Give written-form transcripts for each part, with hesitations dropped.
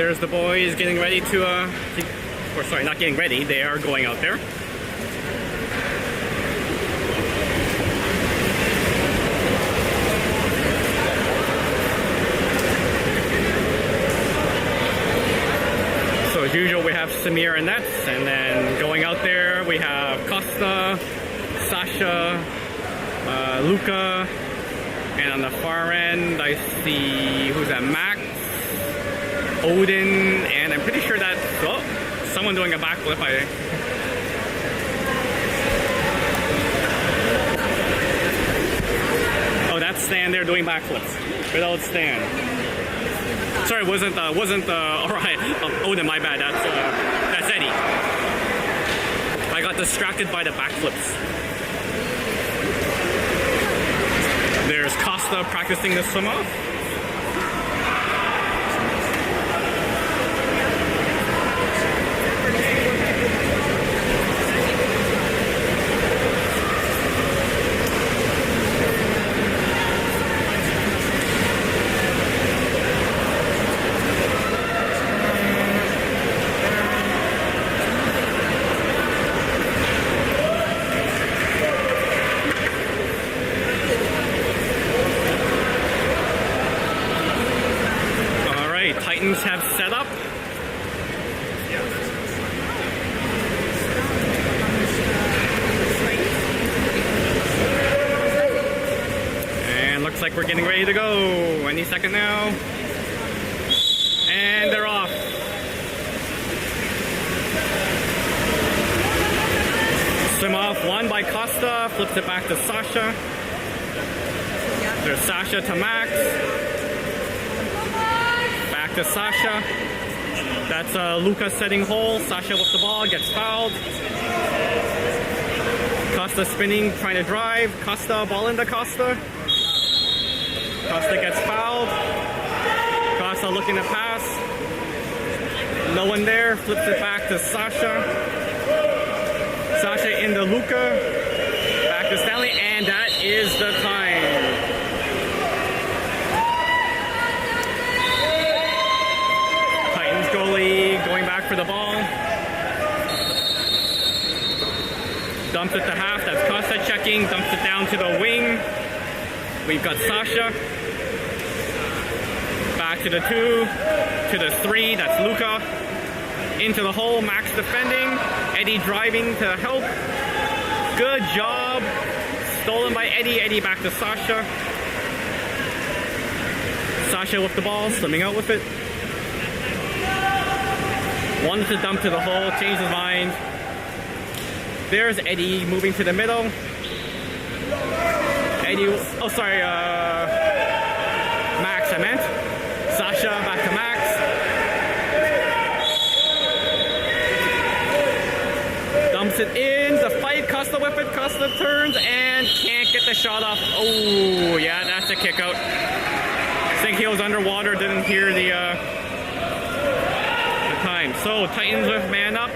there's the boys getting ready to, or sorry, not getting ready, they are going out there. So as usual, we have Samir and Nets, and then going out there, we have Costa, Sasha, Luca, and on the far end, I see, who's that, Max, Odin, and I'm pretty sure that's, oh, someone doing a backflip. Oh, that's Stan there doing backflips. Without Stan. Sorry, wasn't alright, Odin, my bad, that's Eddie. I got distracted by the backflips. There's Costa practicing the swim off. Titans have set up. And looks like we're getting ready to go. Any second now. And they're off. Swim off, one by Costa, flips it back to Sasha. There's Sasha to Max. To Sasha. That's Luca setting hole. Sasha with the ball, gets fouled. Costa spinning, trying to drive. Costa, ball into Costa. Costa gets fouled. Costa looking to pass. No one there. Flips it back to Sasha. Sasha into Luca. Back to Stanley, and that is the time. Going back for the ball. Dumps it to half. That's Costa checking. Dumps it down to the wing. We've got Sasha. Back to the 2. To the 3. That's Luca. Into the hole. Max defending. Eddie driving to help. Good job. Stolen by Eddie. Eddie back to Sasha. Sasha with the ball. Swimming out with it. Wanted to dump to the hole, changed his mind. There's Eddie moving to the middle. Eddie, oh sorry, Max I meant. Sasha back to Max. Dumps it in, the fight, Costa with it, Costa turns and can't get the shot off. Oh yeah, that's a kick out. I think he was underwater, didn't hear the time. So Titans with man up.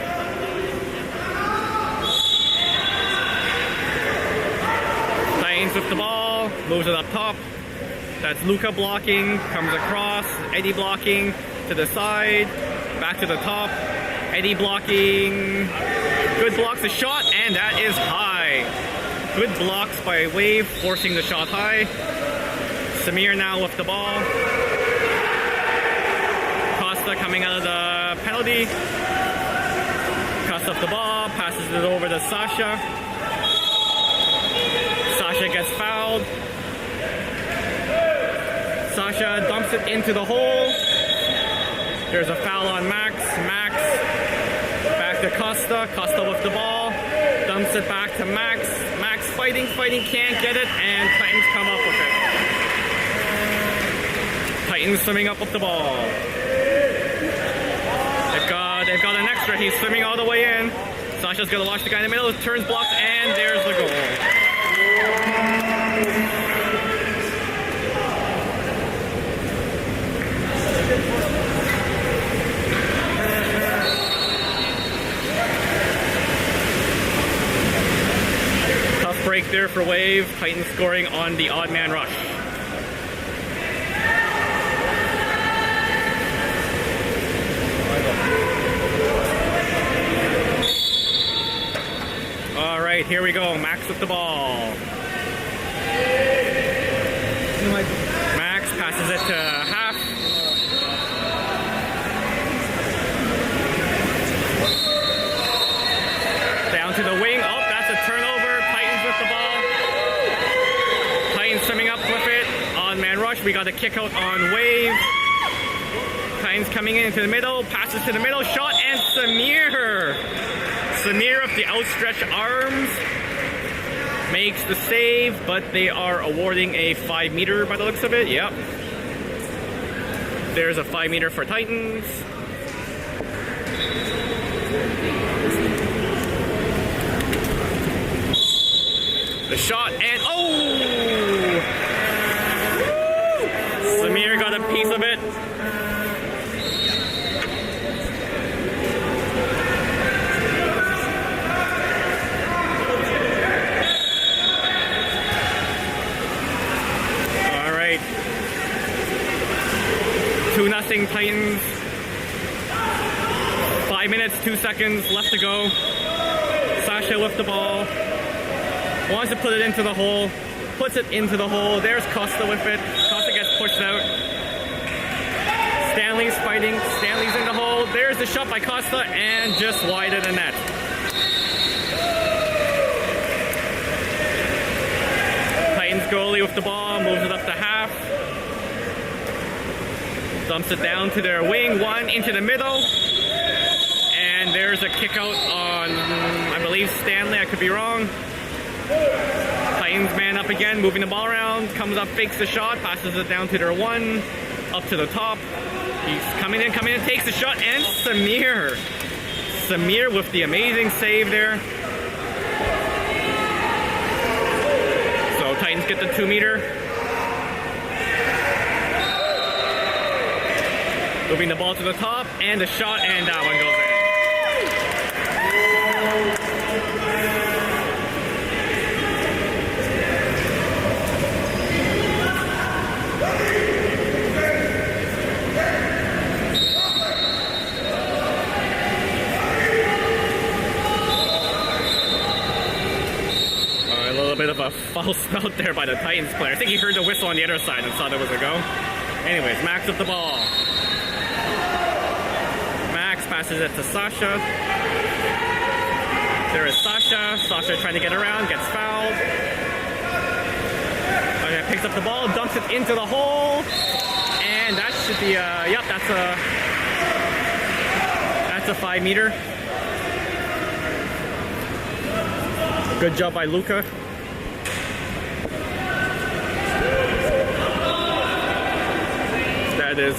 Titans with the ball, moves it up top. That's Luca blocking, comes across, Eddie blocking to the side, back to the top, Eddie blocking, good blocks the shot, and that is high. Good blocks by Wave, forcing the shot high. Samir now with the ball. Costa coming out of the penalty. Costa up the ball, passes it over to Sasha. Sasha gets fouled. Sasha dumps it into the hole. There's a foul on Max. Max back to Costa. Costa with the ball. Dumps it back to Max. Max fighting, can't get it, and Titans come up with it. Titans swimming up with the ball. They've got an extra. He's swimming all the way in. Sasha's gonna watch the guy in the middle. Turns, blocks, and there's the goal. Tough break there for Wave. Titans scoring on the odd man rush. All right, here we go. Max with the ball. Max passes it to half. Down to the wing. Oh, that's a turnover. Titans with the ball. Titans swimming up with it. On man rush. We got a kick out on wave. Titans coming into the middle. Passes to the middle. Shot and Samir. Samir with the outstretched arms makes the save, but they are awarding a 5 meter by the looks of it. Yep. There's a 5 meter for Titans. The shot and oh! Samir got a piece of it. All right. 2-0 Titans. 5 minutes, 2 seconds left to go. Sasha with the ball. Wants to put it into the hole. Puts it into the hole. There's Costa with it. Costa gets pushed out. Stanley's fighting. Stanley's in the hole. There's the shot by Costa and just wide of the net. Titans goalie with the ball. Moves it up to half. Dumps it down to their wing. One into the middle. And there's a kick out on, I believe, Stanley. I could be wrong. Titans man up again, moving the ball around, comes up, fakes the shot, passes it down to their one, up to the top. He's coming in, takes the shot, and Samir with the amazing save there. So Titans get the 2 meter. Moving the ball to the top, and a shot, and that one goes in. Bit of a foul spout there by the Titans player. I think he heard the whistle on the other side and thought it was a go. Anyways, Max with the ball. Max passes it to Sasha. There is Sasha. Sasha trying to get around, gets fouled. Okay, picks up the ball, dumps it into the hole. And that should be yep, that's a 5 meter. Good job by Luca. That is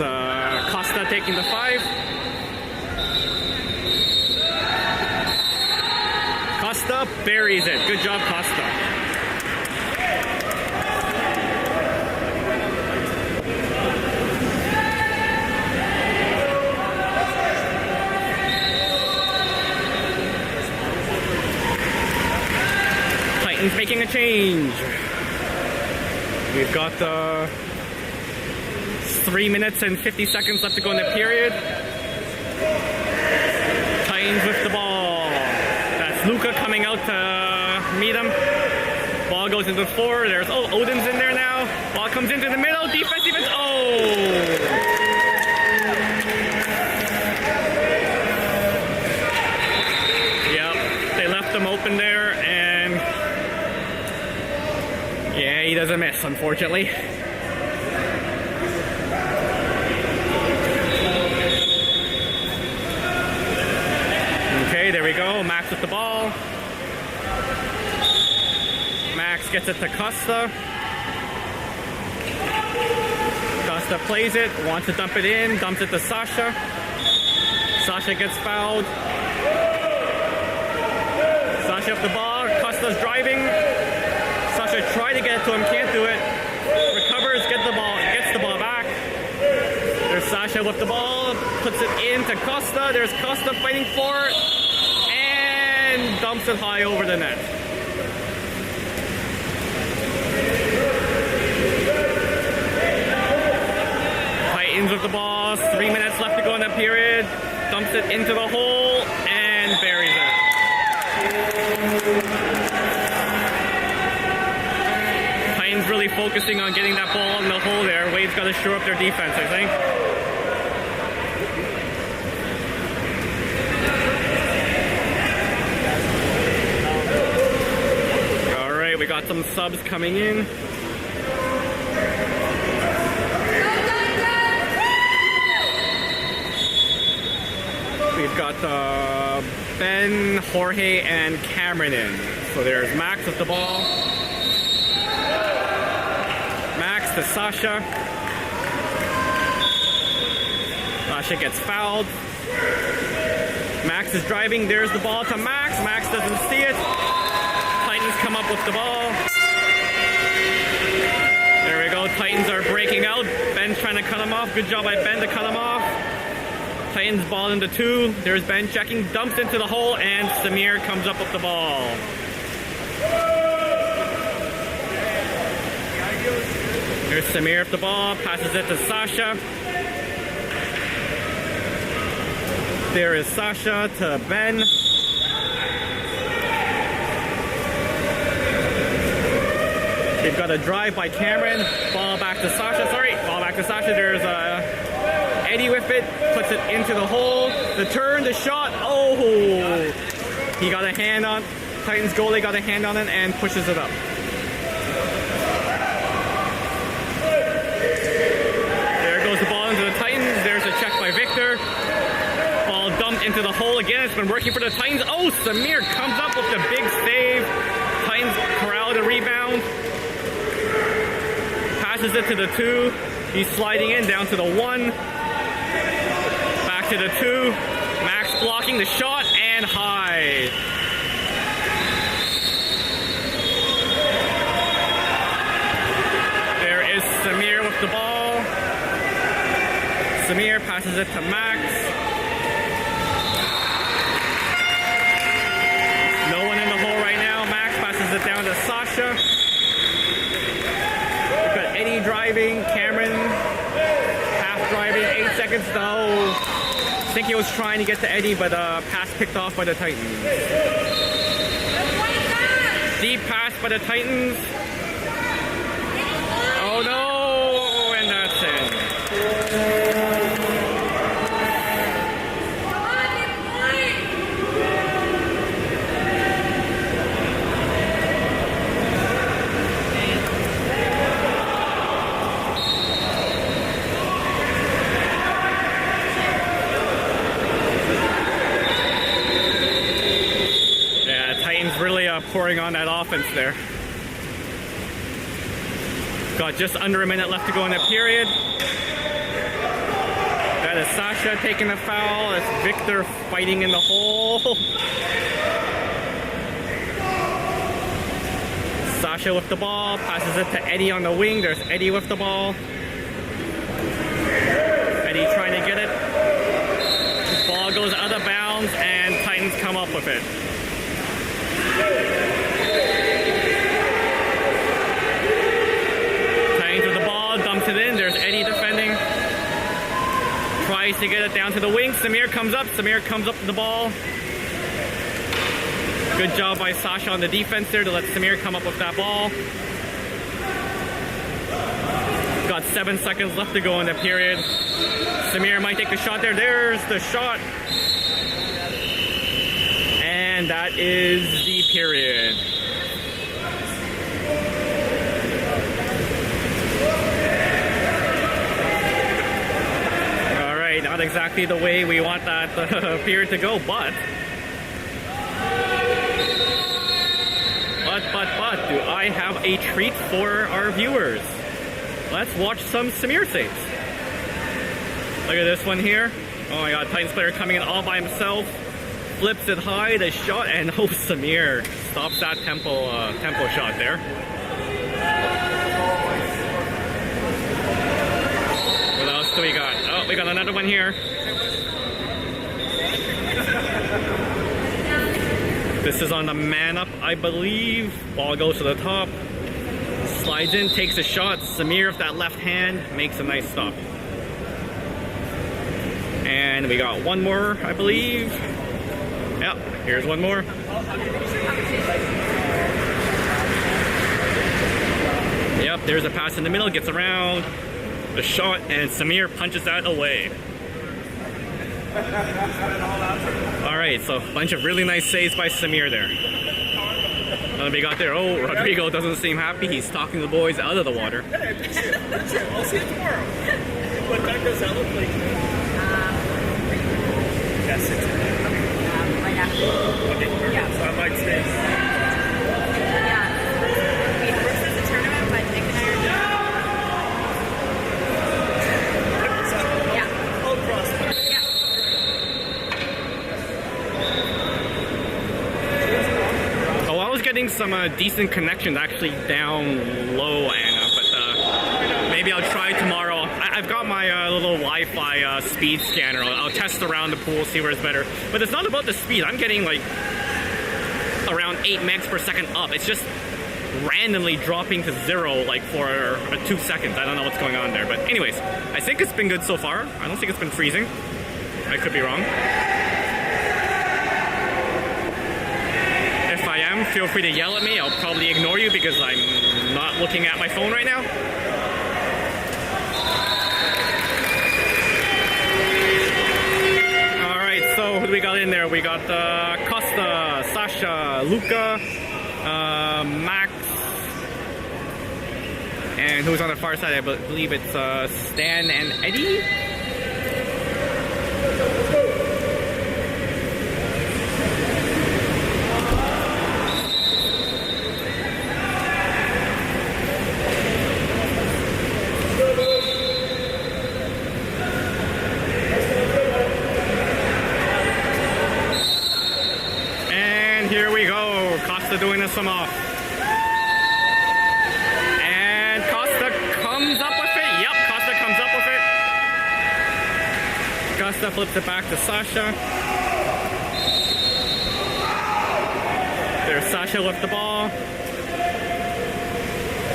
Costa taking the 5. Costa buries it. Good job, Costa. Titans making a change. We've got 3 minutes and 50 seconds left to go in the period. Titans with the ball. That's Luca coming out to meet him. Ball goes into the 4. There's Odin's in there now. Ball comes into the middle. Defense. Oh! Yep, they left him open there, and yeah, he doesn't miss, unfortunately. Okay, there we go. Max with the ball. Max gets it to Costa. Costa plays it, wants to dump it in, dumps it to Sasha. Sasha gets fouled. Sasha up the ball. Costa's driving. Sasha tried to get it to him, can't do it. Recovers, gets the ball back. There's Sasha with the ball, puts it into Costa. There's Costa fighting for it, and dumps it high over the net. Titans with the ball, 3 minutes left to go in the period. Dumps it into the hole and buries it. really focusing on getting that ball in the hole there. Wade's got to shore up their defense, I think. All right, we got some subs coming in. We've got Ben, Jorge, and Cameron in. So there's Max with the ball. Max to Sasha. Sasha gets fouled. Max is driving. There's the ball to Max. Max doesn't see it. Titans come up with the ball. There we go. Titans are breaking out. Ben's trying to cut him off. Good job by Ben to cut him off. Titans ball into 2. There's Ben checking, dumps into the hole, and Samir comes up with the ball. There's Samir with the ball, passes it to Sasha. There is Sasha to Ben. They've got a drive by Cameron. Ball back to Sasha. Ball back to Sasha. There's Eddie with it, puts it into the hole. The turn, the shot. Oh! He got a hand on. Titans goalie got a hand on it and pushes it up. There goes the ball into the Titans. There's a check by Victor. Ball dumped into the hole again. It's been working for the Titans. Oh, Samir comes up with the big save. Titans corral the rebound. Passes it to the 2. He's sliding in down to the 1. Back to the 2. Max blocking the shot and high. There is Samir with the ball. Samir passes it to Max. No one in the hole right now. Max passes it down to Sasha. We've got Eddie driving, Cameron half driving, 8 seconds to go. I think he was trying to get to Eddie, but pass picked off by the Titans. Deep pass by the Titans. Oh no, and that's it. Really pouring on that offense there. Got just under a minute left to go in the period. That is Sasha taking a foul. That's Victor fighting in the hole. Sasha with the ball, passes it to Eddie on the wing. There's Eddie with the ball. Eddie trying to get it. The ball goes out of bounds and Titans come up with it. Titans with the ball, dumps it in. There's Eddie defending. Tries to get it down to the wing. Samir comes up. Samir comes up with the ball. Good job by Sasha on the defense there to let Samir come up with that ball. Got 7 seconds left to go in the period. Samir might take the shot there. There's the shot. And that is the period. All right, not exactly the way we want that period to go, but do I have a treat for our viewers? Let's watch some Samir saves. Look at this one here. Oh my God, Titans player coming in all by himself. Flips it high, the shot, and oh, Samir stops that tempo shot there. What else do we got? Oh, we got another one here. This is on the man up, I believe. Ball goes to the top. Slides in, takes a shot. Samir with that left hand makes a nice stop. And we got one more, I believe. Yep, here's one more. Yep, up. There's a pass in the middle, gets around the shot, and Samir punches that away. Alright, so a bunch of really nice saves by Samir there. What we got there? Oh, Rodrigo doesn't seem happy. He's talking the boys out of the water. Hey, I'll see you tomorrow. What time does that look like? Yes, it's Right after. okay. Perfect. Yeah. So I might stay. Yeah. We first is a tournament, but Nick and I are doing. Yeah. I'll cross. Yeah. Oh, I was getting some decent connections actually down low, Anna, but maybe I'll try tomorrow. I've got my little Wi-Fi speed scanner. I'll test around the pool, see where it's better. But it's not about the speed. I'm getting like around 8 megs per second up. It's just randomly dropping to 0 like for 2 seconds. I don't know what's going on there. But anyways, I think it's been good so far. I don't think it's been freezing. I could be wrong. If I am, feel free to yell at me. I'll probably ignore you because I'm not looking at my phone right now. So who do we got in there? We got Costa, Sasha, Luca, Max, and who's on the far side? I believe it's Stan and Eddie. Here we go, Costa doing a sum off. And Costa comes up with it. Yep, Costa comes up with it. Costa flips it back to Sasha. There's Sasha with the ball.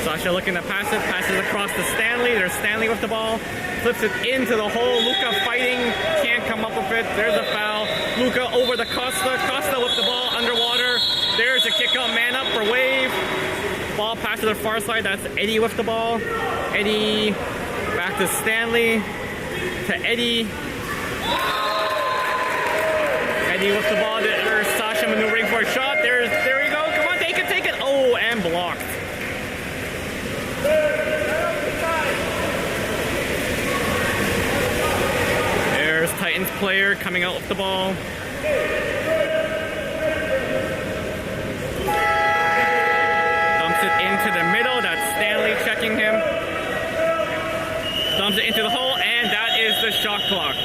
Sasha looking to pass it, passes across to Stanley. There's Stanley with the ball. Flips it into the hole. Luca fighting, can't come up with it. There's a foul. Luca over the Costa. Costa with the ball underwater. There's a kick out, man up for Wave. Ball pass to the far side. That's Eddie with the ball. Eddie back to Stanley. To Eddie. Eddie with the ball. There's Sasha maneuvering for a shot. There we go. Come on, take it, take it. Oh, and blocked. There's Titans player coming out with the ball. Dumps it into the middle. That's Stanley checking him. Dumps it into the hole, and that is the shot clock.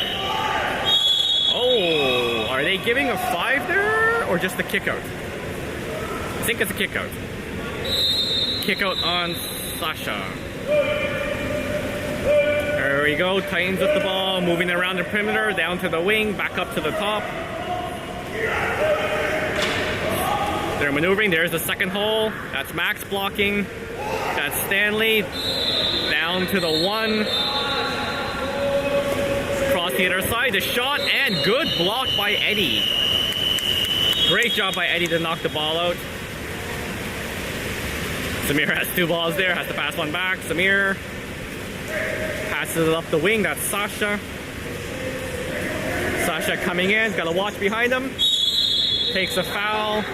Oh, are they giving a 5 there, or just a kick out? I think it's a kick out. Kick out on Sasha. There we go, Titans with the ball, moving around the perimeter, down to the wing, back up to the top. They're maneuvering, there's the second hole. That's Max blocking. That's Stanley. Down to the 1. Across the other side, the shot, and good block by Eddie. Great job by Eddie to knock the ball out. Samir has 2 balls there, has to pass one back. Samir passes it up the wing, that's Sasha. Sasha coming in, gotta watch behind him. Takes a foul.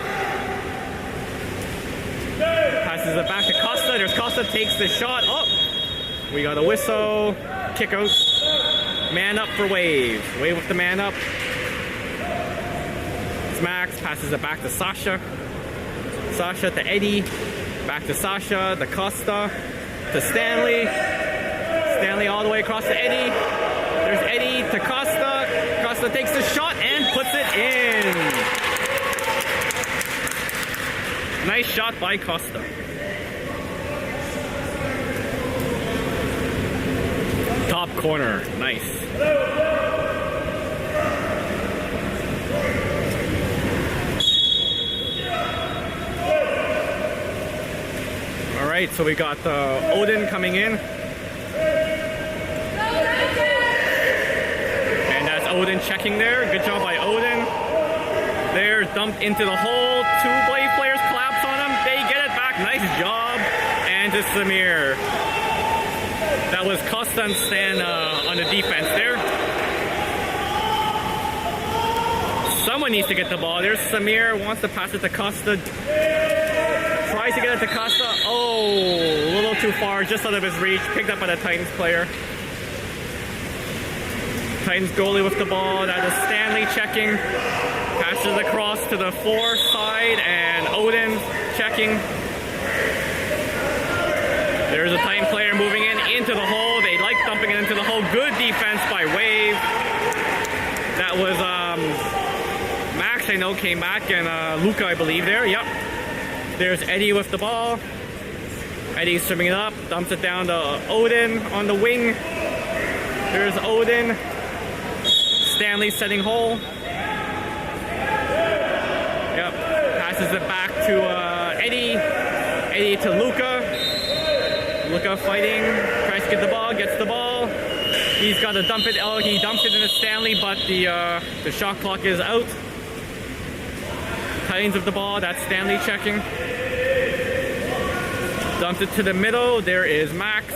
Passes it back to Costa, there's Costa, takes the shot. Oh, we got a whistle. Kick out. Man up for Wave. Wave with the man up. It's Max, passes it back to Sasha. Sasha to Eddie. Back to Sasha, to Costa, to Stanley. Stanley all the way across to Eddie. There's Eddie to Costa. Costa takes the shot and puts it in. Nice shot by Costa. Top corner, nice. Alright, so we got Odin coming in. And that's Odin checking there. Good job by Odin. They're dumped into the hole. 2 Blade players collapse on him. They get it back. Nice job. And into Samir. That was Costa and Stan on the defense there. Someone needs to get the ball. There's Samir, wants to pass it to Costa. Tries to get it to Costa. Oh, a little too far, just out of his reach. Picked up by the Titans player. Titans goalie with the ball. That is Stanley checking. Passes across to the 4 side, and Odin checking. There's a Titan player moving into the hole. They like dumping it into the hole. Good defense by Wave. That was Max, I know, came back, and Luca, I believe, there. Yep. There's Eddie with the ball. Eddie's swimming it up, dumps it down to Odin on the wing. There's Odin. Stanley setting hole. Yep. Passes it back to Eddie. Eddie to Luca. Luca fighting. Tries to get the ball. Gets the ball. He's got to dump it. Oh, he dumps it into Stanley, but the shot clock is out. Titans with the ball. That's Stanley checking. Dumps it to the middle. There is Max.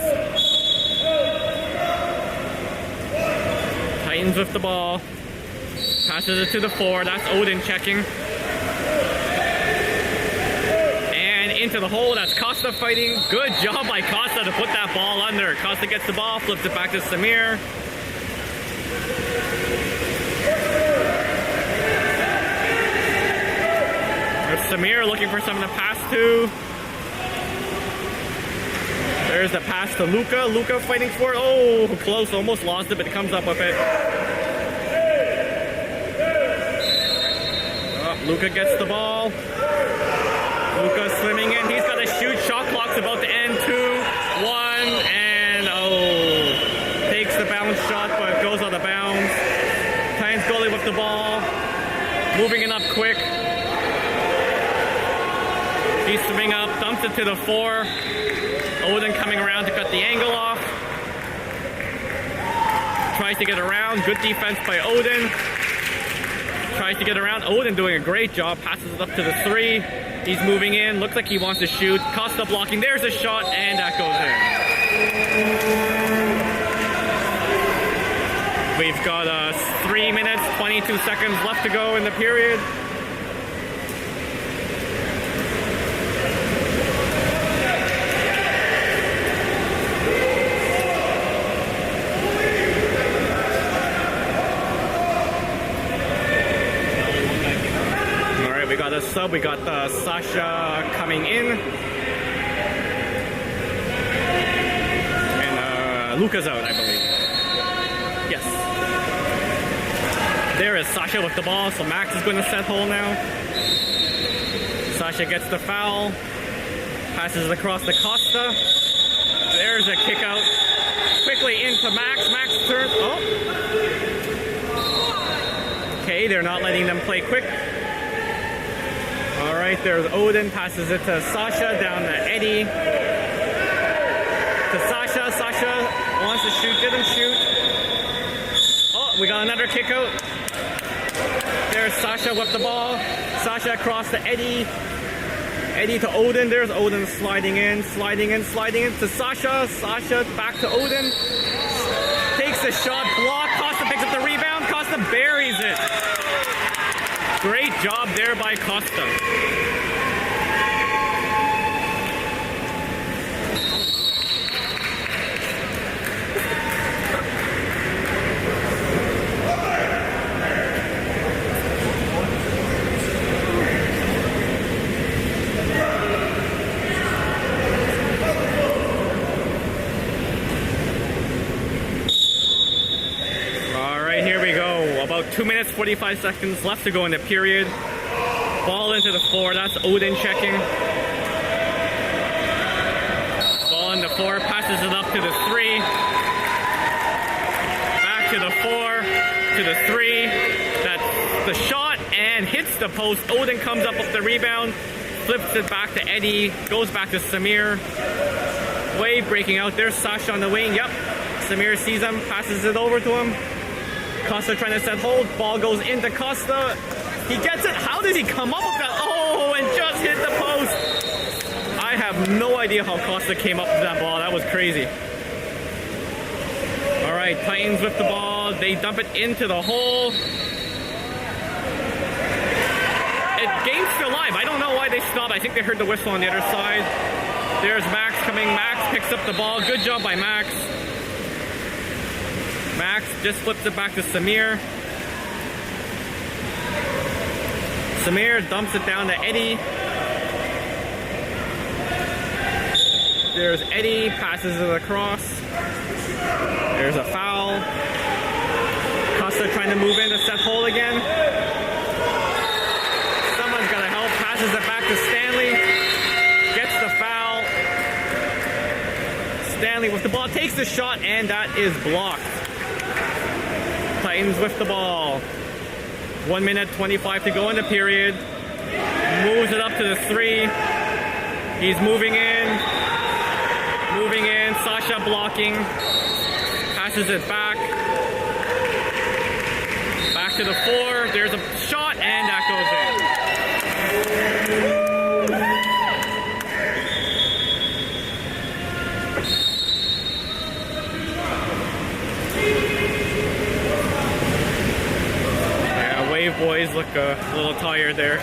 Titans with the ball. Passes it to the 4. That's Odin checking. And into the hole. That's Costa fighting. Good job by Costa to put that ball under. Costa gets the ball. Flips it back to Samir. There's Samir looking for someone to pass to. There's the pass to Luca. Luca fighting for it. Oh, close. Almost lost it, but he comes up with it. Oh, Luca gets the ball. Luca swimming in. He's got to shoot. Shot clock's about to end. 2, 1, and takes the bounce shot, but goes out of bounds. Titans goalie with the ball. Moving it up quick. He's swimming up. Dumps it to the 4. Odin coming around to cut the angle off. Tries to get around. Good defense by Odin. Tries to get around. Odin doing a great job. Passes it up to the 3. He's moving in. Looks like he wants to shoot. Costa blocking. There's a shot, and that goes in. We've got 3 minutes, 22 seconds left to go in the period. We got a sub, we got Sasha coming in. And Luca's out, I believe. Yes. There is Sasha with the ball, so Max is going to set hole now. Sasha gets the foul. Passes it across to Costa. There's a kick out. Quickly into Max. Max turns. Oh. Okay, they're not letting them play quick. Alright, there's Odin, passes it to Sasha, down to Eddie. To Sasha, Sasha wants to shoot, didn't shoot. Oh, we got another kick out. There's Sasha with the ball. Sasha across to Eddie. Eddie to Odin, there's Odin sliding in to Sasha. Sasha back to Odin. Takes a shot, block, Costa picks up the rebound, Costa buries it. Great job there by Costa. All right, here we go. About 2 minutes, 45 seconds left to go in the period. Ball into the 4. That's Odin checking. Ball in the 4. Passes it up to the 3. Back to the 4. To the 3. That's the shot and hits the post. Odin comes up with the rebound. Flips it back to Eddie. Goes back to Samir. Wave breaking out. There's Sasha on the wing. Yep. Samir sees him. Passes it over to him. Costa trying to set hold. Ball goes into Costa. He gets it. How does he come up with that? Oh, and just hit the post. I have have no idea how Costa came up with that ball. That was crazy. All right, Titans with the ball. They dump it into the hole. Game's still live. I don't know why they stopped. I think they heard the whistle on the other side. There's Max coming. Max picks up the ball. Good job by Max. Max just flips it back to Samir. Samir dumps it down to Eddie. There's Eddie, passes it across. There's a foul. Costa trying to move in to set hole again. Someone's got to help. Passes it back to Stanley. Gets the foul. Stanley with the ball, takes the shot, and that is blocked. Titans with the ball. 1 minute 25 to go in the period. Moves it up to the 3. He's moving in. Moving in. Sasha blocking. Passes it back. Back to the 4. There's a shot, and that goes in. Boys look a little tired there.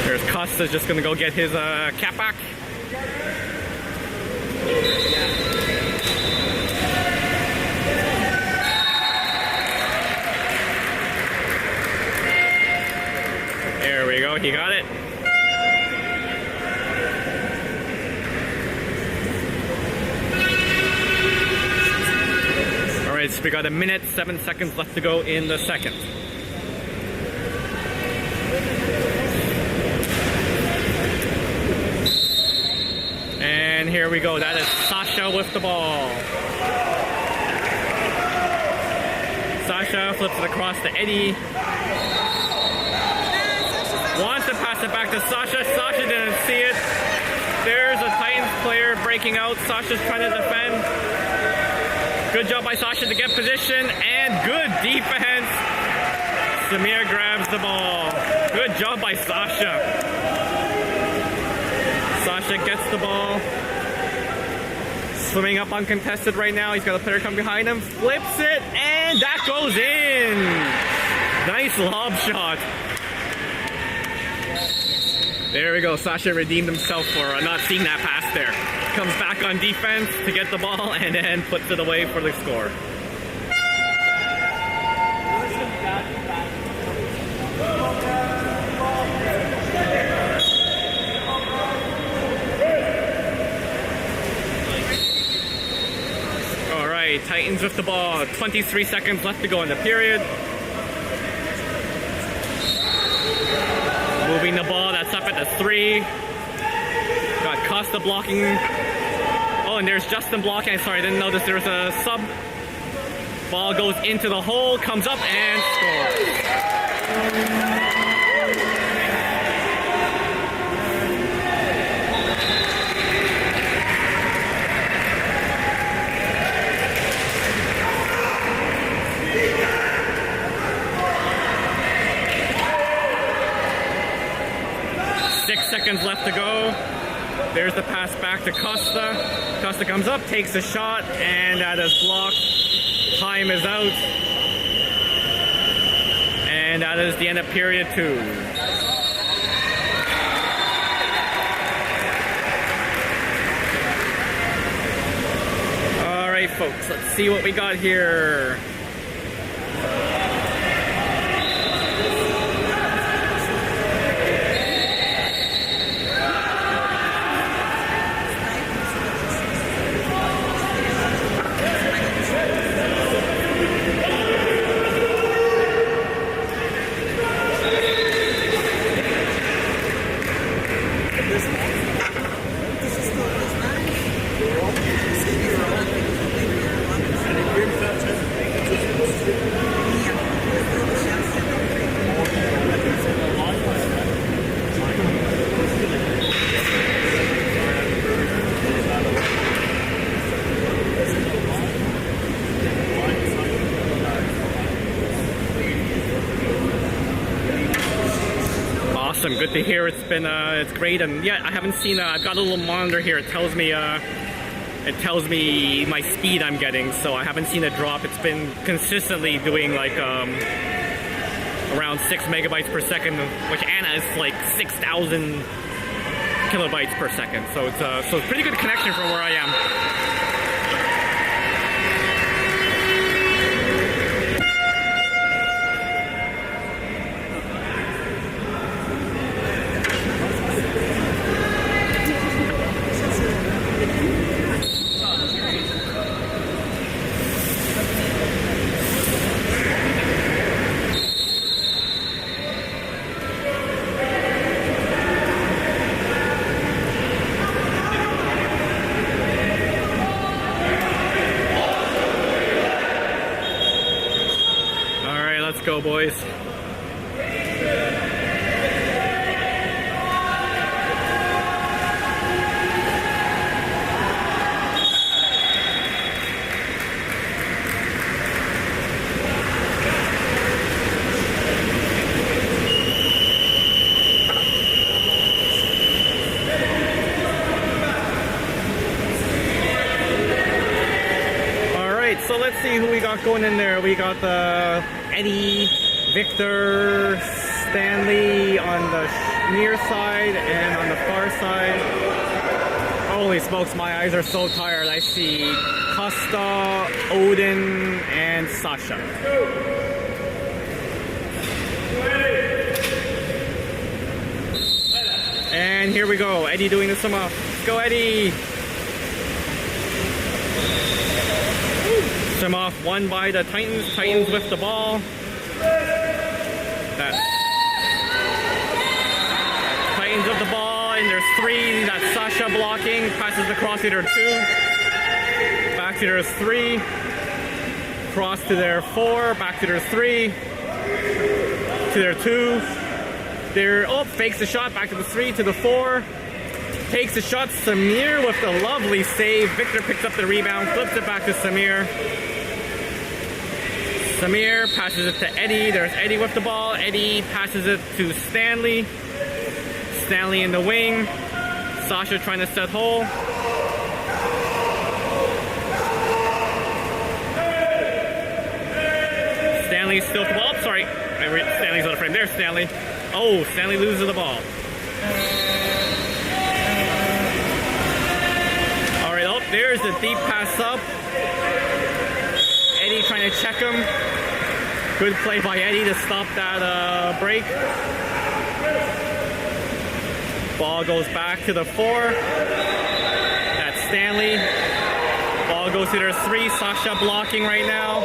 There's Costa just gonna go get his cap back. There we go, he got it. So we got 1 minute, 7 seconds left to go in the second. And here we go. That is Sasha with the ball. Sasha flips it across to Eddie. Wants to pass it back to Sasha. Sasha didn't see it. There's a Titans player breaking out. Sasha's trying to defend. Good job by Sasha to get position, and good defense. Samir grabs the ball. Good job by Sasha. Sasha gets the ball. Swimming up uncontested right now. He's got a player come behind him. Flips it, and that goes in. Nice lob shot. There we go. Sasha redeemed himself for not seeing that pass there. Comes back on defense to get the ball and then puts it away for the score. All right, Titans with the ball. 23 seconds left to go in the period. Moving the ball, that's up at the 3. Got Costa blocking. Oh, and there's Justin blocking. Sorry, I didn't notice there was a sub. Ball goes into the hole, comes up and scores. 6 seconds left to go. There's the pass back to Costa. Costa comes up, takes a shot, and that is blocked. Time is out. And that is the end of period 2. All right, folks, let's see what we got here. Awesome, good to hear. It's been it's great, and yeah, I haven't seen. I've got a little monitor here. It tells me my speed I'm getting, so I haven't seen a drop. It's been consistently doing like around 6 megabytes per second, which Anna is like 6,000 kilobytes per second. So it's pretty good connection from where I am. Let's go, boys. So let's see who we got going in there. We got Eddie, Victor, Stanley on the near side and on the far side. Holy smokes, my eyes are so tired. I see Costa, Odin, and Sasha. And here we go. Eddie doing the sum off. Let's go, Eddie. Swim off, won by the Titans. Titans with the ball. Titans with the ball, and there's 3. That's Sasha blocking. Passes across to their 2. Back to their 3. Cross to their 4. Back to their 3. To their 2. Fakes the shot. Back to the 3. To the 4. Takes the shot. Samir with the lovely save. Victor picks up the rebound. Flips it back to Samir. Samir passes it to Eddie. There's Eddie with the ball. Eddie passes it to Stanley. Stanley in the wing. Sasha trying to set hole. Stanley still with the ball. Oh, sorry. Stanley's out of frame. There's Stanley. Oh, Stanley loses the ball. All right, oh, there's the deep pass up. Eddie trying to check him. Good play by Eddie to stop that break. Ball goes back to the 4. That's Stanley. Ball goes to their 3. Sasha blocking right now.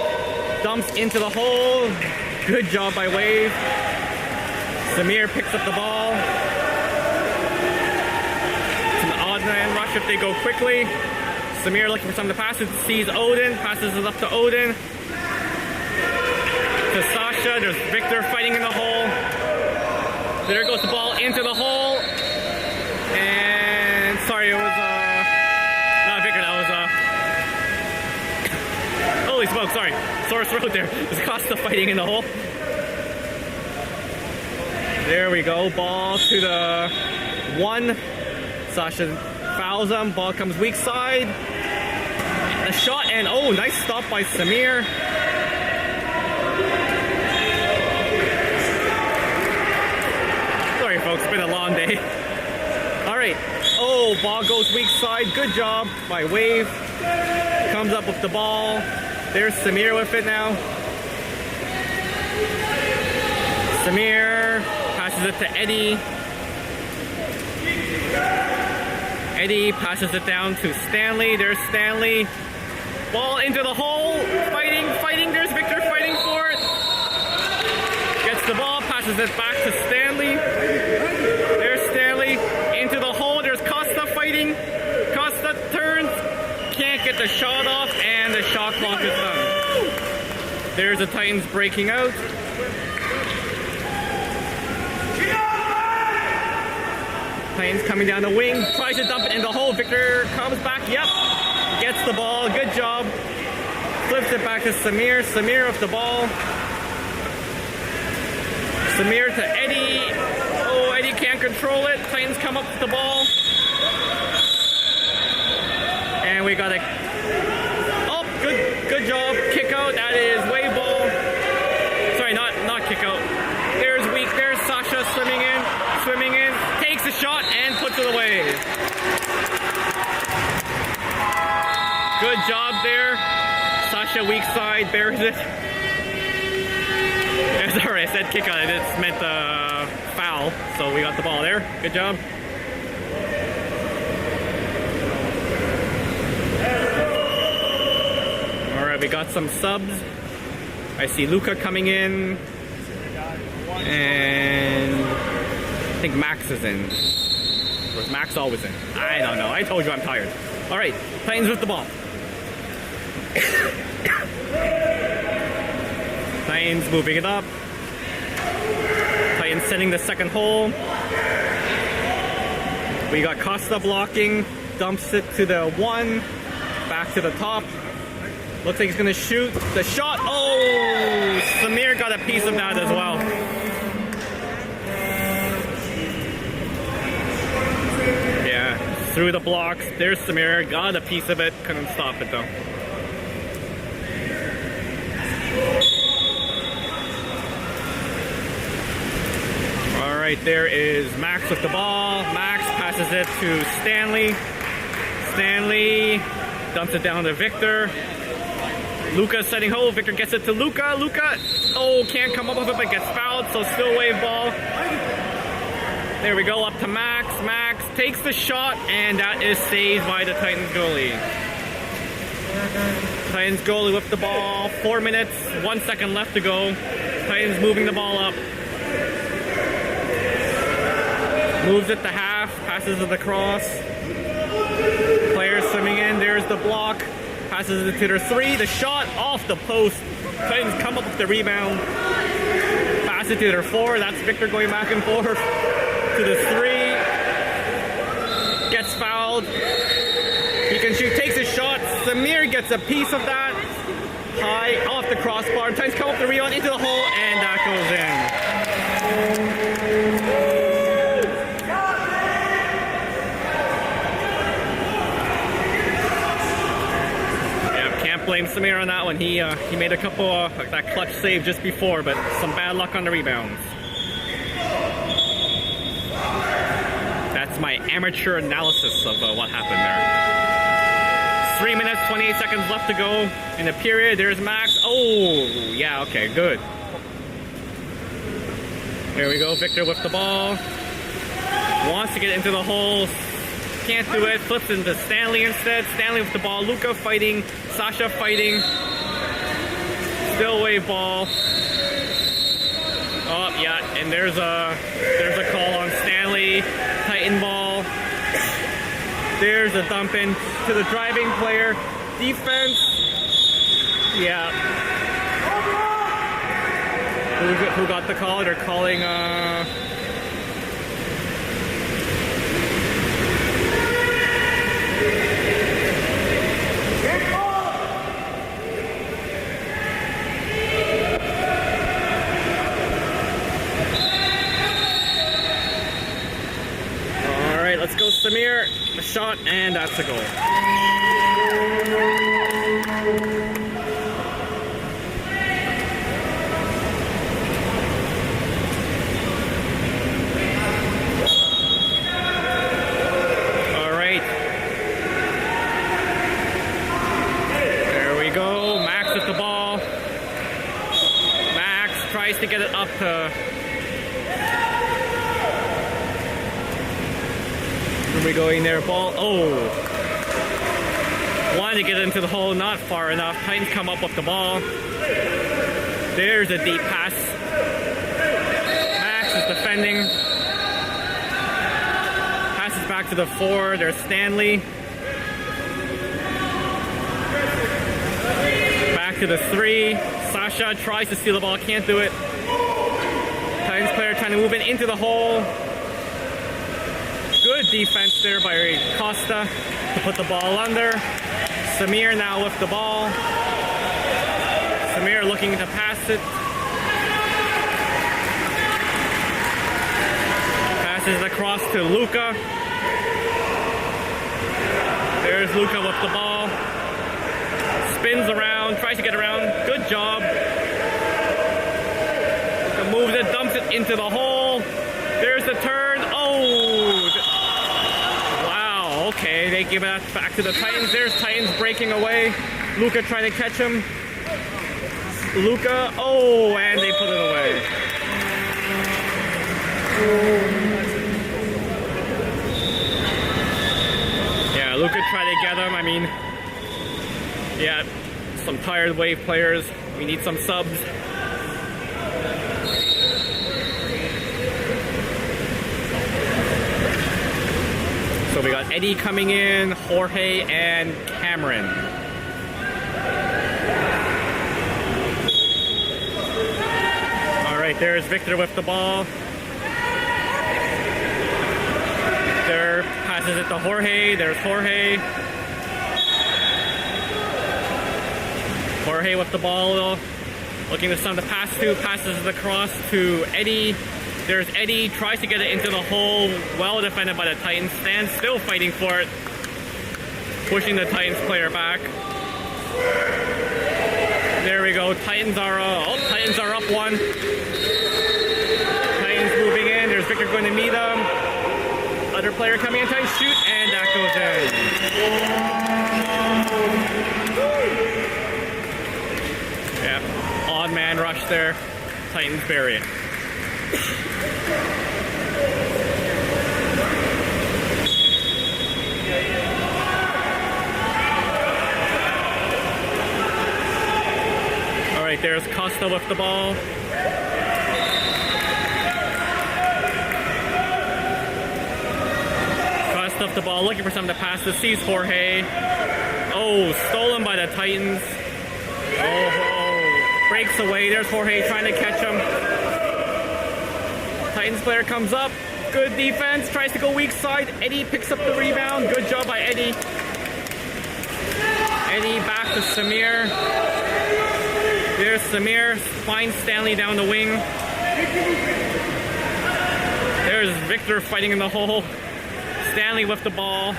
Dumps into the hole. Good job by Wave. Samir picks up the ball. It's an odd man rush if they go quickly. Samir looking for something to pass it, sees Odin, passes it up to Odin. To Sasha, there's Victor fighting in the hole. There goes the ball into the hole. And sorry, it was not Victor, that was holy smoke, sorry. Sore throat there. It's Costa fighting in the hole. There we go. Ball to the 1. Sasha fouls him. Ball comes weak side. The shot, and oh, nice stop by Samir. Sorry folks, it's been a long day. Alright, oh, ball goes weak side. Good job by Wave. Comes up with the ball. There's Samir with it now. Samir passes it to Eddie. Eddie passes it down to Stanley. There's Stanley. Ball into the hole. Fighting. There's Victor fighting for it. Gets the ball, passes it back to Stanley. There's Stanley. Into the hole. There's Costa fighting. Costa turns. Can't get the shot off, and the shot clock is done. There's the Titans breaking out. Titans coming down the wing, tries to dump it in the hole. Victor comes back, yep, gets the ball, good job. Flips it back to Samir. Samir with the ball. Samir to Eddie. Oh, Eddie control it. Titans come up with the ball. And we got a... Oh, good job. Kick out. That is wave ball. Sorry, not kick out. There's weak. There's Sasha swimming in. Takes the shot and puts it away. Good job there. Sasha weak side bears it. Sorry, I said kick out. I just meant foul. So we got the ball there. Good job. Alright, we got some subs. I see Luca coming in. And I think Max is in. Or is Max always in? I don't know. I told you I'm tired. Alright, Titans with the ball. Titans moving it up. Titans setting the second hole. We got Costa blocking. Dumps it to the 1. Back to the top. Looks like he's gonna shoot the shot. Oh! Samir got a piece of that as well. Yeah, through the blocks. There's Samir. Got a piece of it. Couldn't stop it though. Alright, there is Max with the ball. Max passes it to Stanley. Stanley dumps it down to Victor. Luca setting hole. Victor gets it to Luca. Luca, oh, can't come up with it, but gets fouled, so still wave ball. There we go, up to Max. Max takes the shot, and that is saved by the Titans goalie. Titans goalie with the ball. 4 minutes, 1 second left to go. Titans moving the ball up. Moves it to half, passes it across. Players swimming in, there's the block. Passes it to their 3, the shot off the post. Titans come up with the rebound. Pass it to their 4, that's Victor going back and forth. To the 3. Gets fouled. He can shoot, takes a shot. Samir gets a piece of that. High off the crossbar. Titans come up the rebound into the hole, and that goes in. Blame Samir on that one. He made a couple that clutch save just before, but some bad luck on the rebounds. That's my amateur analysis of what happened there. 3 minutes, 28 seconds left to go in the period. There's Max. Oh, yeah, okay, good. There we go. Victor with the ball. Wants to get into the hole. Can't do it. Flips into Stanley instead. Stanley with the ball. Luca fighting. Sasha fighting. Still wave ball. Oh yeah, and there's a call on Stanley. Titan ball. There's a dump in to the driving player. Defense. Yeah. Who got the call? They're calling let's go Samir, a shot, and that's a goal. All right. There we go, Max with the ball. Max tries to get it up to... We're going there, ball. Oh, wanted to get into the hole, not far enough. Titans come up with the ball. There's a deep pass. Max is defending. Passes back to the 4. There's Stanley. Back to the 3. Sasha tries to steal the ball, can't do it. Titans player trying to move it into the hole. Good defense there by Costa to put the ball under. Samir now with the ball. Samir looking to pass it. Pass Passes it across to Luca. There's Luca with the ball. Spins around, tries to get around. Good job. Luca moves it, dumps it into the hole. There's the turn. Oh! Wow, okay. They give it back to the Titans. There's Titans breaking away. Luca trying to catch him. Luca, oh, and they put it away. Yeah, Luca tried to get him. I mean, yeah, some tired Wave players. We need some subs. So we got Eddie coming in, Jorge, and Cameron. All right, there's Victor with the ball. Victor passes it to Jorge. There's Jorge. Jorge with the ball, looking for someone to pass to. Passes it across to Eddie. There's Eddie, tries to get it into the hole. Well defended by the Titans. Stands still fighting for it. Pushing the Titans player back. There we go. Titans are up one. Titans moving in. There's Victor going to meet them. Other player coming in. Titans shoot, and that goes in. Yeah, odd man rush there. Titans bury it. All right, there's Costa with the ball. Costa with the ball, looking for someone to pass to. Sees Jorge. Oh, stolen by the Titans. Oh, breaks away. There's Jorge trying to catch him. Titans player comes up. Good defense. Tries to go weak side. Eddie picks up the rebound. Good job by Eddie. Eddie back to Samir. There's Samir. Finds Stanley down the wing. There's Victor fighting in the hole. Stanley with the ball.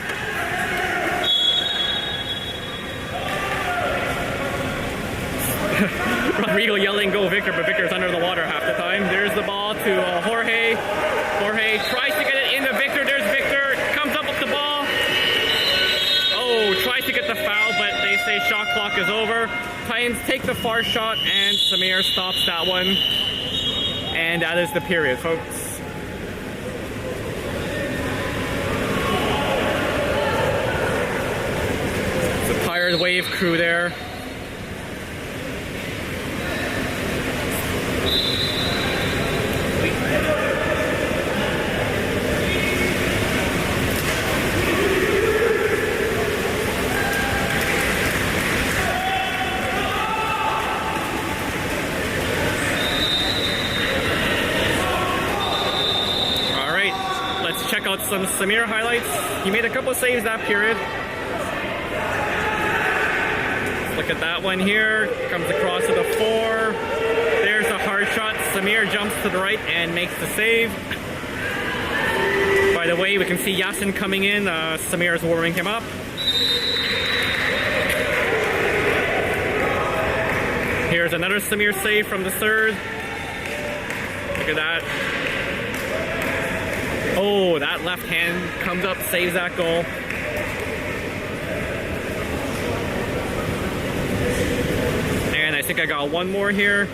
Rodrigo yelling, go Victor, but Victor's under the water half the time. There's the ball to Jorge. Jorge tries to get it into Victor. There's Victor. Comes up with the ball. Oh, tries to get the foul, but they say shot clock is over. Titans take the far shot, and Samir stops that one. And that is the period, folks. It's a tired Wave crew there. Check out some Samir highlights. He made a couple of saves that period. Let's look at that one here. Comes across to the 4. There's a hard shot. Samir jumps to the right and makes the save. By the way, we can see Yasin coming in. Samir is warming him up. Here's another Samir save from the 3rd. Look at that. Oh, that left hand comes up, saves that goal. And I think I got one more here.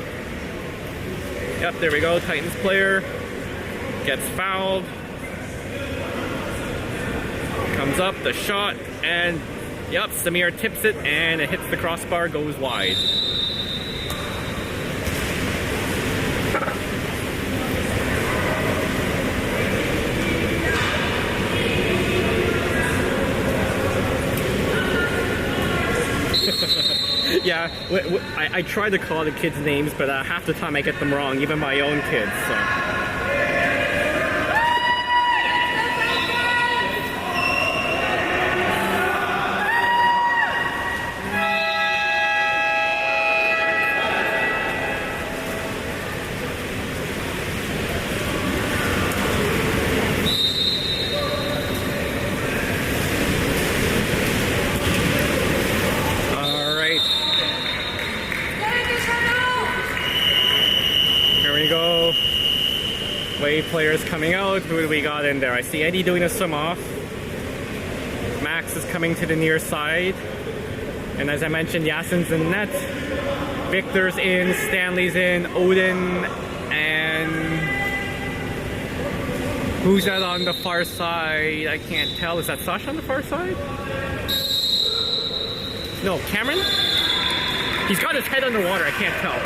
Yep, there we go. Titans player gets fouled. Comes up, the shot, and yep, Samir tips it, and it hits the crossbar, goes wide. Yeah, I try to call the kids' names, but half the time I get them wrong, even my own kids, so. Wave players coming out. Who do we got in there? I see Eddie doing a swim off. Max is coming to the near side. And as I mentioned, Yasin's in net. Victor's in, Stanley's in, Odin, and who's that on the far side? I can't tell. Is that Sasha on the far side? No, Cameron? He's got his head underwater. I can't tell.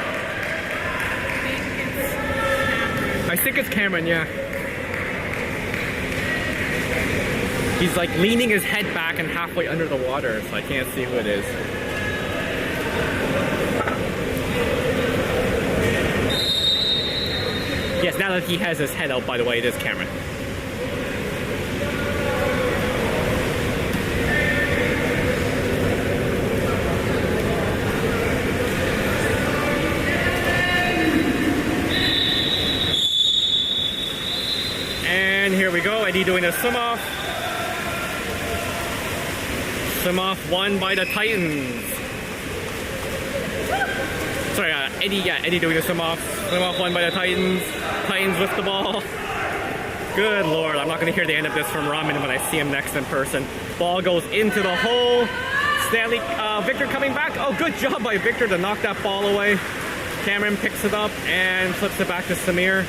I think it's Cameron, yeah. He's like leaning his head back and halfway under the water, so I can't see who it is. Yes, now that he has his head out, by the way, it is Cameron. And here we go, Eddie doing a swim off. Swim off won by the Titans. Sorry, Eddie doing a swim off. Swim off won by the Titans. Titans with the ball. Good lord, I'm not going to hear the end of this from Ramen when I see him next in person. Ball goes into the hole. Stanley, Victor coming back. Oh, good job by Victor to knock that ball away. Cameron picks it up and flips it back to Samir.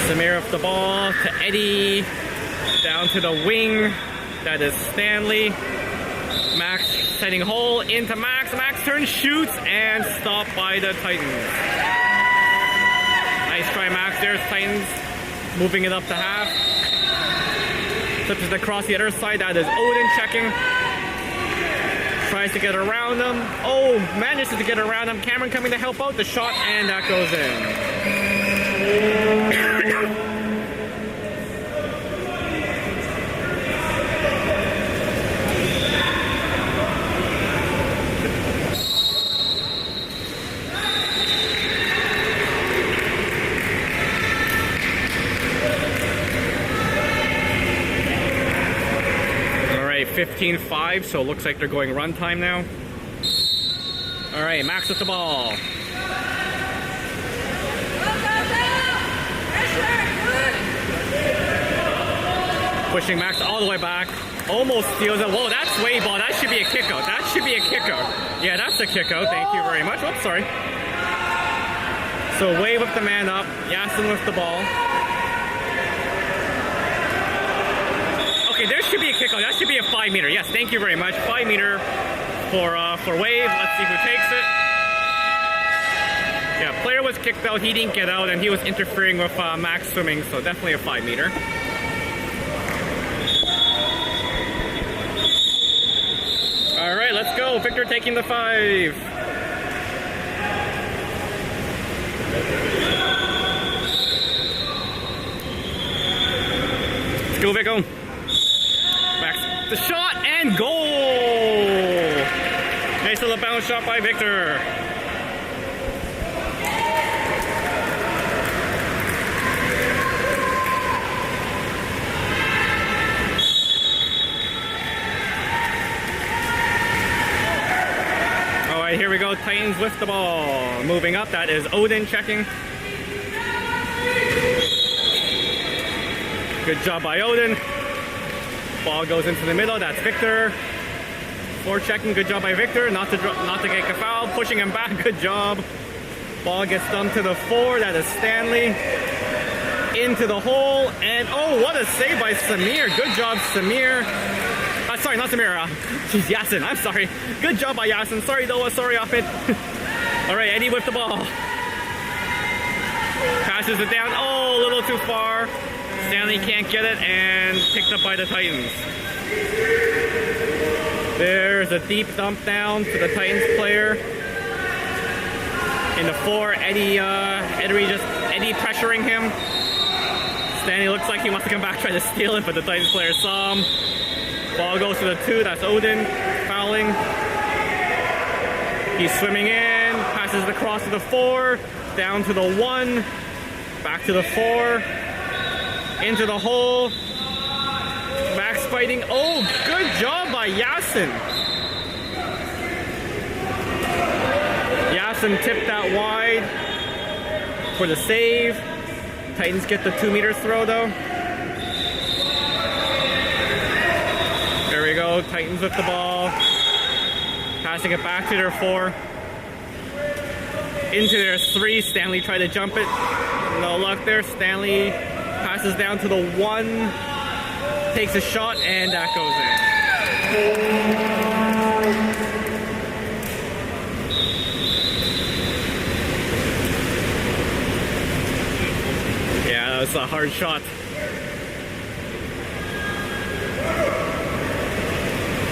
Samir with the ball to Eddie. Down to the wing. That is Stanley. Max setting hole into Max. Max turns, shoots, and stopped by the Titans. Nice try, Max. There's Titans moving it up to half. Flips it across the other side. That is Odin checking. Tries to get around him. Oh, manages to get around him. Cameron coming to help out. The shot, and that goes in. All right, 15-5, so it looks like they're going run time now. All right, Max with the ball. Pushing Max all the way back. Almost steals it. Whoa, that's wave ball. That should be a kick out. That should be a kick out. Yeah, that's a kick out. Thank you very much. Oops, sorry. So wave with the man up. Yasin with the ball. Okay, there should be a kick out. That should be a 5 meter. Yes, thank you very much. 5 meter for wave. Let's see who takes it. Yeah, player was kicked out. He didn't get out, and he was interfering with Max swimming. So definitely a 5 meter. All right, let's go. Victor taking the 5. Let's go, Vico. Max, the shot and goal. Nice little bounce shot by Victor. Here we go, Titans with the ball. Moving up, that is Odin checking. Good job by Odin. Ball goes into the middle, that's Victor. Checking, good job by Victor. Not to get a foul, pushing him back, good job. Ball gets dumped to the 4, that is Stanley. Into the hole, and oh, what a save by Samir. Good job, Samir. Sorry, not Samir. She's Yasin. I'm sorry. Good job by Yasin. Sorry, Noah. Sorry, off it. All right, Eddie with the ball. Passes it down. Oh, a little too far. Stanley can't get it, and picked up by the Titans. There's a deep dump down to the Titans player. In the 4, Eddie pressuring him. Stanley looks like he wants to come back, try to steal it, but the Titans player saw him. Ball goes to the 2, that's Odin, fouling. He's swimming in, passes the cross to the 4, down to the 1, back to the 4, into the hole. Max fighting, oh, good job by Yasin. Yasin tipped that wide. for the save. Titans get the 2-meter throw though. There we go. Titans with the ball. Passing it back to their 4. Into their 3. Stanley tried to jump it. No luck there. Stanley passes down to the 1. Takes a shot and that goes in. Yeah, that was a hard shot.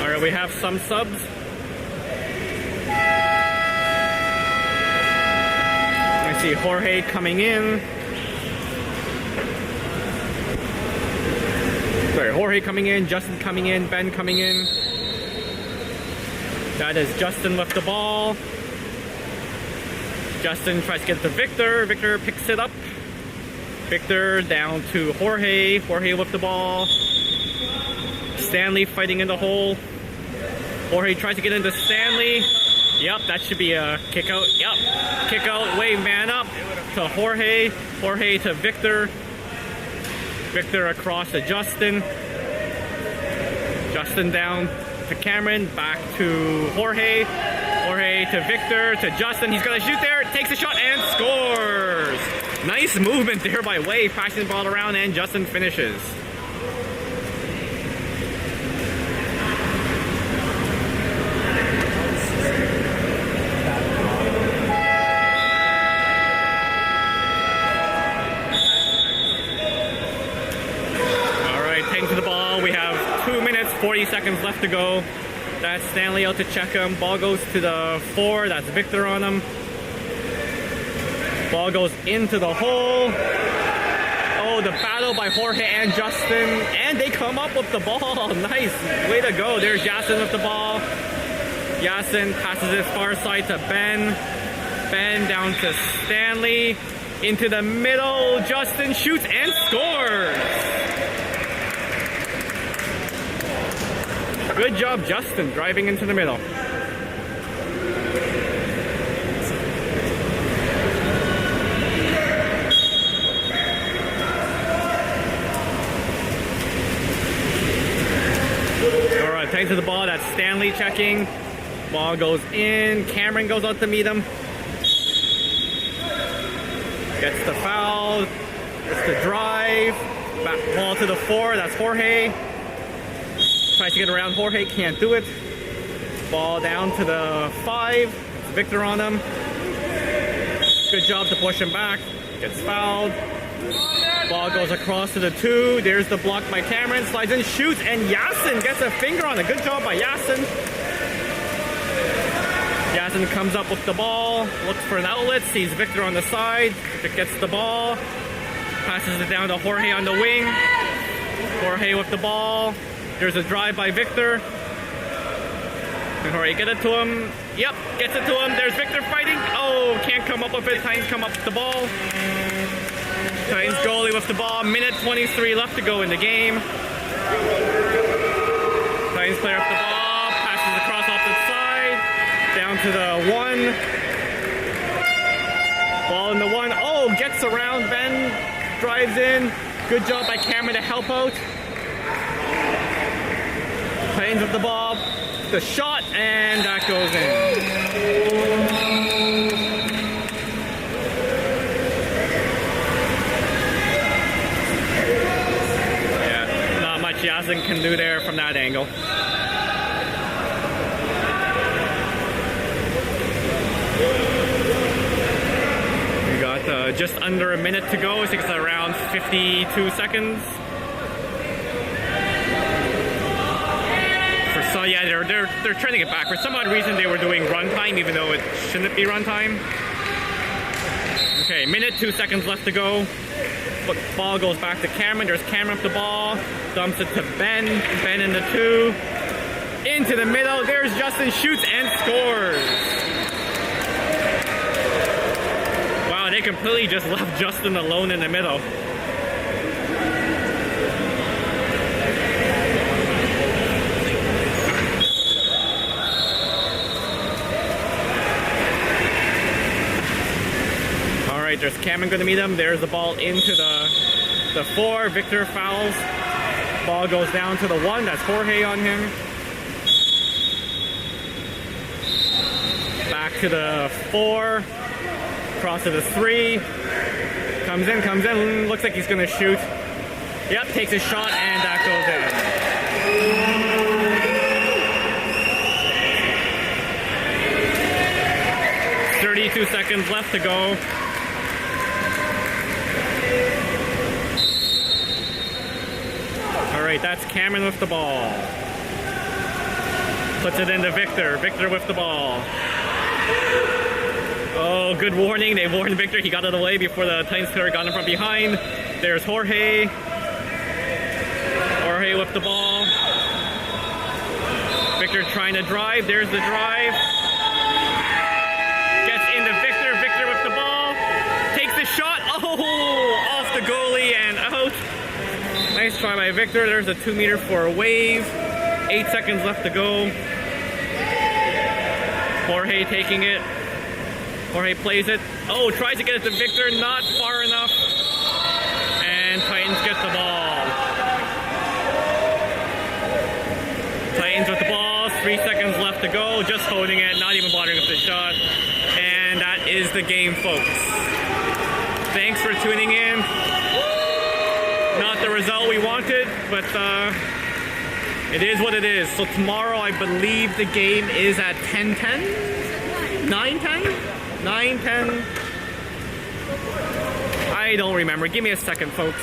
Alright, we have some subs. I see Jorge coming in. Sorry, Jorge coming in, Justin coming in, Ben coming in. That is Justin with the ball. Justin tries to get it to Victor. Victor picks it up. Victor down to Jorge. Jorge with the ball. Stanley fighting in the hole. Jorge tries to get into Stanley. Yep, that should be a kick out. Yep, kick out, wave man up to Jorge. Jorge to Victor. Victor across to Justin. Justin down to Cameron. Back to Jorge. Jorge to Victor to Justin. He's gonna shoot there. Takes a shot and scores. Nice movement there by Wave, passing the ball around, and Justin finishes. To the ball, we have 2 minutes 40 seconds left to go. That's Stanley out to check him. Ball goes to the 4. That's Victor on him. Ball goes into the hole. Oh, the battle by Jorge and Justin, and they come up with the ball. Nice, way to go. There's Yasin with the ball. Yasin passes it far side to Ben. Ben down to Stanley. Into the middle. Justin shoots and scores. Good job, Justin, driving into the middle. All right, takes to the ball. That's Stanley checking. Ball goes in. Cameron goes out to meet him. Gets the foul. Gets the drive. Back ball to the 4. That's Jorge. Tries to get around Jorge, can't do it. Ball down to the 5. It's Victor on him. Good job to push him back. Gets fouled. Ball goes across to the 2. There's the block by Cameron. Slides in, shoots, and Yasin gets a finger on it. Good job by Yasin. Yasin comes up with the ball. Looks for an outlet. Sees Victor on the side. Victor gets the ball. Passes it down to Jorge on the wing. Jorge with the ball. There's a drive by Victor. Can Jorge get it to him? Yep, gets it to him. There's Victor fighting. Oh, can't come up with it. Titans come up with the ball. Titans goalie with the ball. Minute 23 left to go in the game. Titans player up the ball. Passes across off the side. Down to the 1. Ball in the 1. Oh, gets around. Ben drives in. Good job by Cameron to help out. Titans with the ball, the shot, and that goes in. Yeah, not much Yasin can do there from that angle. We got just under a minute to go. I think it's around 52 seconds. So yeah, they're turning it back. For some odd reason, they were doing runtime, even though it shouldn't be runtime. Okay, minute 2 seconds left to go. Ball goes back to Cameron. There's Cameron with the ball. Dumps it to Ben. Ben in the 2. Into the middle. There's Justin. Shoots and scores. Wow, they completely just left Justin alone in the middle. right, there's Cameron going to meet him. There's the ball into the 4. Victor fouls. Ball goes down to the 1. That's Jorge on him. Back to the 4. Cross to the 3. Comes in. Looks like he's going to shoot. Yep, takes a shot, and that goes in. 32 seconds left to go. All right, that's Cameron with the ball. Puts it into Victor. Victor with the ball. Oh, good warning. They warned Victor. He got out of the way before the Titans player got him from behind. There's Jorge. Jorge with the ball. Victor trying to drive. There's the drive. Gets into Victor. Victor with the ball. Takes the shot. Oh, off the goalie and out. Nice try by Victor. There's a 2-meter for a wave. 8 seconds left to go. Jorge taking it. Jorge plays it. Oh, tries to get it to Victor. Not far enough. And Titans get the ball. Titans with the ball. 3 seconds left to go. Just holding it. Not even bothering with the shot. And that is the game, folks. Thanks for tuning in. Not the result we wanted, but it is what it is. So tomorrow, I believe the game is at 10:10? 9:10? 9:10? I don't remember. Give me a second, folks.